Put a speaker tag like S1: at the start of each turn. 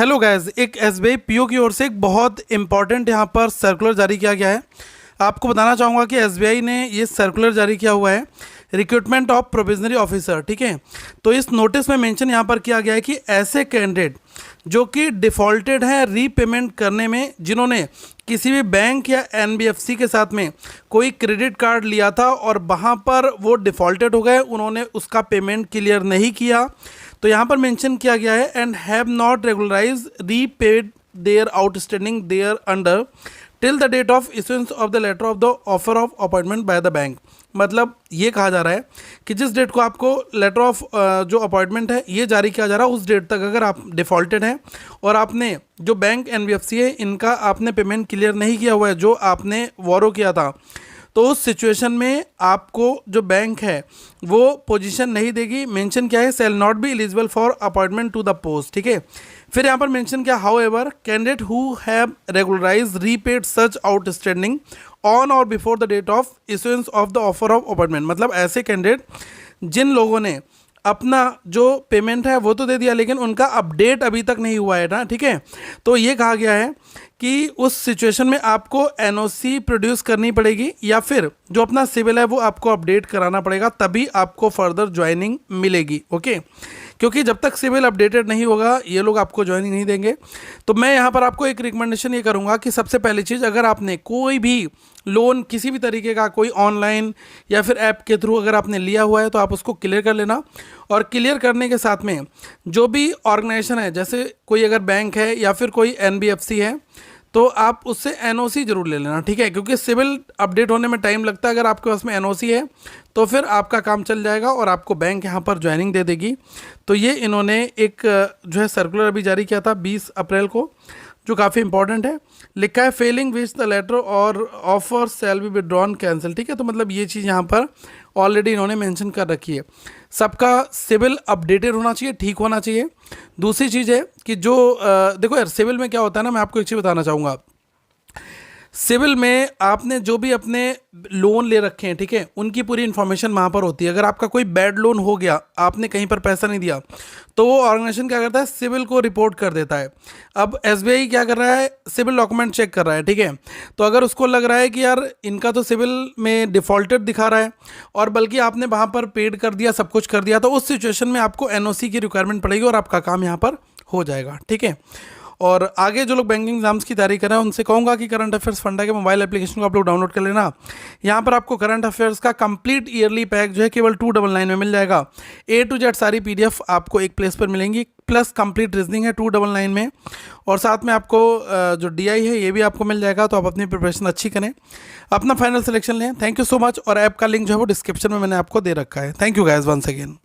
S1: Hello guys, एक SBI PO की ओर से एक बहुत इंपॉर्टेंट यहाँ पर सर्कुलर जारी किया गया है। आपको बताना चाहूँगा कि एसबीआई ने ये सर्कुलर जारी किया हुआ है रिक्रूटमेंट ऑफ प्रोविजनरी ऑफिसर। ठीक है, तो इस नोटिस में मेंशन यहाँ पर किया गया है कि ऐसे कैंडिडेट जो कि डिफ़ॉल्टेड हैं रीपेमेंट करने में, जिन्होंने किसी भी बैंक या एनबीएफसी के साथ में कोई क्रेडिट कार्ड लिया था और वहाँ पर वो डिफ़ॉल्टेड हो गए, उन्होंने उसका पेमेंट क्लियर नहीं किया, तो यहाँ पर मेंशन किया गया है and have not regularise repaid their outstanding their under till the date of issuance of the letter of the offer of appointment by the bank. मतलब ये कहा जा रहा है कि जिस डेट को आपको लेटर ऑफ जो अपॉइंटमेंट है ये जारी किया जा रहा है, उस डेट तक अगर आप डिफ़ॉल्टेड हैं और आपने जो बैंक एनबीएफसी है इनका आपने पेमेंट क्लियर नहीं किया हुआ है जो आपने वॉरो किया था, तो उस सिचुएशन में आपको जो बैंक है वो पोजीशन नहीं देगी। मेंशन क्या है, shall not be eligible for appointment to the post. ठीक है, फिर यहाँ पर मेंशन क्या, however candidate who have regularise repaid such outstanding on or before the date of issuance of the offer of appointment. मतलब ऐसे candidate जिन लोगों ने अपना जो पेमेंट है वो तो दे दिया लेकिन उनका अपडेट अभी तक नहीं हुआ है ना। ठीक है, तो ये कहा गया है कि उस सिचुएशन में आपको एनओसी प्रोड्यूस करनी पड़ेगी या फिर जो अपना सिविल है वो आपको अपडेट कराना पड़ेगा, तभी आपको फर्दर ज्वाइनिंग मिलेगी। ओके, क्योंकि जब तक सिविल अपडेटेड नहीं होगा ये लोग आपको ज्वाइनिंग नहीं देंगे। तो मैं यहाँ पर आपको एक रिकमेंडेशन ये करूँगा कि सबसे पहली चीज़, अगर आपने कोई भी लोन किसी भी तरीके का कोई ऑनलाइन या फिर ऐप के थ्रू अगर आपने लिया हुआ है तो आप उसको क्लियर कर लेना, और क्लियर करने के साथ में जो भी ऑर्गेनाइजेशन है, जैसे कोई अगर बैंक है या फिर कोई एनबीएफसी है, तो आप उससे एनओसी जरूर ले लेना। ठीक है, क्योंकि सिविल अपडेट होने में टाइम लगता है। अगर आपके पास में एनओसी है तो फिर आपका काम चल जाएगा और आपको बैंक यहाँ पर ज्वाइनिंग दे देगी। तो ये इन्होंने एक जो है सर्कुलर अभी जारी किया था 20 अप्रैल को, जो काफ़ी इंपॉर्टेंट है। लिखा है फेलिंग विच द लेटर और offer shall be withdrawn cancel. ठीक है, तो मतलब ये चीज़ यहाँ पर ऑलरेडी इन्होंने मेंशन कर रखी है। सबका सिविल अपडेटेड होना चाहिए, ठीक होना चाहिए। दूसरी चीज़ है कि जो देखो यार, सिविल में क्या होता है ना, मैं आपको एक चीज़ बताना चाहूँगा। सिविल में आपने जो भी अपने लोन ले रखे हैं, ठीक है, उनकी पूरी इन्फॉर्मेशन वहाँ पर होती है। अगर आपका कोई बैड लोन हो गया, आपने कहीं पर पैसा नहीं दिया, तो वो ऑर्गेनाइजेशन क्या करता है, सिविल को रिपोर्ट कर देता है। अब एसबीआई क्या कर रहा है, सिविल डॉक्यूमेंट चेक कर रहा है। ठीक है, तो अगर उसको लग रहा है कि यार इनका तो सिविल में डिफ़ॉल्टेड दिखा रहा है और बल्कि आपने वहाँ पर पेड कर दिया, सब कुछ कर दिया, तो उस सिचुएशन में आपको एनओसी की रिक्वायरमेंट पड़ेगी और आपका काम यहाँ पर हो जाएगा। ठीक है, और आगे जो लोग बैंकिंग एग्जाम्स की तैयारी कर रहे हैं उनसे कहूँगा कि करंट अफेयर्स फंडा के मोबाइल एप्लीकेशन को आप लोग डाउनलोड कर लेना। यहाँ पर आपको करंट अफेयर्स का कंप्लीट ईयरली पैक जो है केवल 299 में मिल जाएगा। A to Z सारी PDF आपको एक प्लेस पर मिलेंगी, प्लस कंप्लीट रीजनिंग है 299 में, और साथ में आपको जो DI है ये भी आपको मिल जाएगा। तो आप अपनी प्रिपरेशन अच्छी करें, अपना फाइनल सिलेक्शन लें। थैंक यू सो मच, और ऐप का लिंक जो है वो डिस्क्रिप्शन में मैंने आपको दे रखा है। Thank you guys once again.